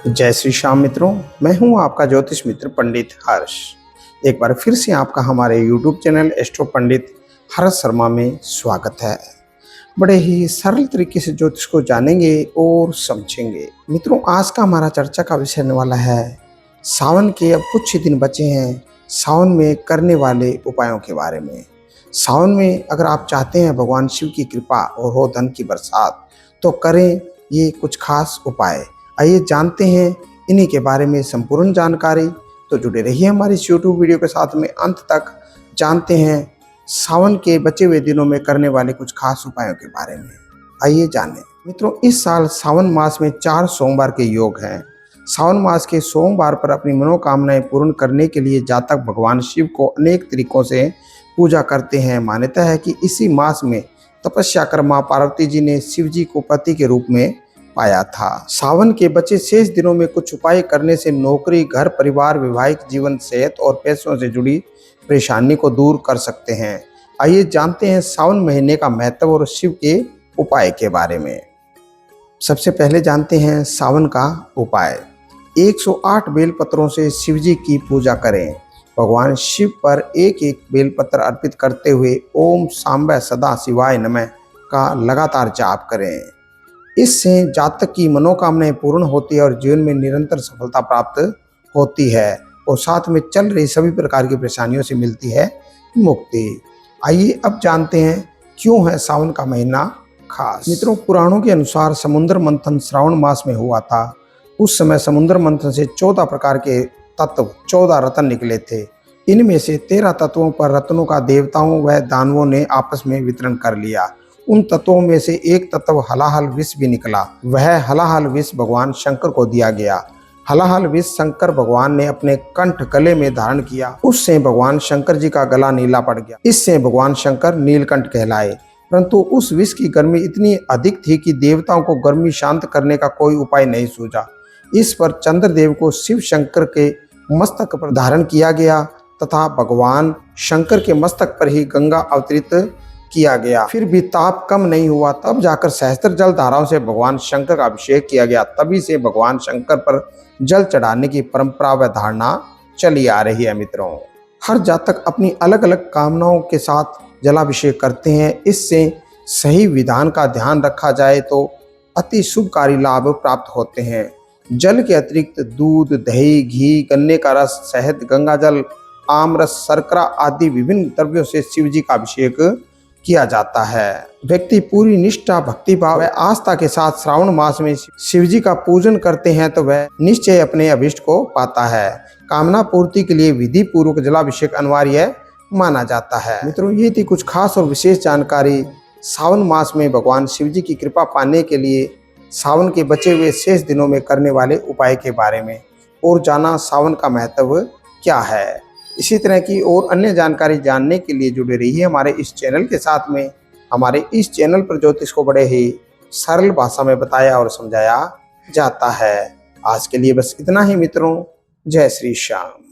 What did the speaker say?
जय श्री श्याम मित्रों, मैं हूं आपका ज्योतिष मित्र पंडित हर्ष। एक बार फिर से आपका हमारे YouTube चैनल एस्ट्रो पंडित हर्ष शर्मा में स्वागत है। बड़े ही सरल तरीके से ज्योतिष को जानेंगे और समझेंगे। मित्रों, आज का हमारा चर्चा का विषय होने वाला है सावन के अब कुछ ही दिन बचे हैं, सावन में करने वाले उपायों के बारे में। सावन में अगर आप चाहते हैं भगवान शिव की कृपा और हो धन की बरसात, तो करें ये कुछ खास उपाय। आइए जानते हैं इन्हीं के बारे में संपूर्ण जानकारी। तो जुड़े रहिए हमारी इस YouTube वीडियो के साथ में अंत तक। जानते हैं सावन के बचे हुए दिनों में करने वाले कुछ खास उपायों के बारे में। आइए जानें। मित्रों, इस साल सावन मास में 4 सोमवार के योग हैं। सावन मास के सोमवार पर अपनी मनोकामनाएं पूर्ण करने के लिए जातक भगवान शिव को अनेक तरीकों से पूजा करते हैं। मान्यता है कि इसी मास में तपस्या कर मां पार्वती जी ने शिव जी को पति के रूप में पाया था। सावन के बचे शेष दिनों में कुछ उपाय करने से नौकरी, घर परिवार, वैवाहिक जीवन, सेहत और पैसों से जुड़ी परेशानी को दूर कर सकते हैं। आइए जानते हैं सावन महीने का महत्व और शिव के उपाय के बारे में। सबसे पहले जानते हैं सावन का उपाय। 108 बेलपत्रों से शिव जी की पूजा करें। भगवान शिव पर एक एक बेलपत्र अर्पित करते हुए ओम सांबा सदा शिवाय नमः का लगातार जाप करें। इससे जातक की मनोकामनाएं पूर्ण होती है और जीवन में निरंतर सफलता प्राप्त होती है और साथ में चल रही सभी प्रकार की परेशानियों से मिलती है मुक्ति। आइए अब जानते हैं क्यों है सावन का महीना खास। मित्रों, पुराणों के अनुसार समुद्र मंथन श्रावण मास में हुआ था। उस समय समुद्र मंथन से 14 प्रकार के तत्व, 14 रत्न निकले थे। इनमें से 13 तत्वों पर रत्नों का देवताओं व दानवों ने आपस में वितरण कर लिया। उन तत्वों में से एक तत्व हलाहल विष भी निकला। वह हलाहल विष भगवान शंकर को दिया गया। हलाहल विष शंकर भगवान ने अपने कंठ गले में धारण किया। उससे भगवान शंकर जी का गला नीला पड़ गया। इससे भगवान शंकर नीलकंठ कहलाए। परंतु उस विष की गर्मी इतनी अधिक थी कि देवताओं को गर्मी शांत करने का कोई उपाय नहीं सूझा। इस पर चंद्रदेव को शिव शंकर के मस्तक पर धारण किया गया तथा भगवान शंकर के मस्तक पर ही गंगा अवतरित किया गया। फिर भी ताप कम नहीं हुआ। तब जाकर सहस्त्र जल धाराओं से भगवान शंकर का अभिषेक किया गया। तभी से भगवान शंकर पर जल चढ़ाने की परंपरा व धारणा चली आ रही है। मित्रों, हर जातक अपनी अलग अलग कामनाओं के साथ जलाभिषेक करते हैं। इससे सही विधान का ध्यान रखा जाए तो अति शुभकारी लाभ प्राप्त होते हैं। जल के अतिरिक्त दूध, दही, घी, गन्ने का रस, शहद, गंगा जल, आमरस, शर्करा आदि विभिन्न द्रव्यों से शिव जी का अभिषेक किया जाता है। व्यक्ति पूरी निष्ठा, भक्ति भाव व आस्था के साथ श्रावण मास में शिव जी का पूजन करते हैं तो वह निश्चय अपने अभिष्ट को पाता है। कामना पूर्ति के लिए विधि पूर्वक जलाभिषेक अनिवार्य माना जाता है। मित्रों, ये थी कुछ खास और विशेष जानकारी सावन मास में भगवान शिव जी की कृपा पाने के लिए सावन के बचे हुए शेष दिनों में करने वाले उपाय के बारे में, और जाना सावन का महत्व क्या है। इसी तरह की और अन्य जानकारी जानने के लिए जुड़े रहिए हमारे इस चैनल के साथ में। हमारे इस चैनल पर ज्योतिष को बड़े ही सरल भाषा में बताया और समझाया जाता है। आज के लिए बस इतना ही मित्रों। जय श्री श्याम।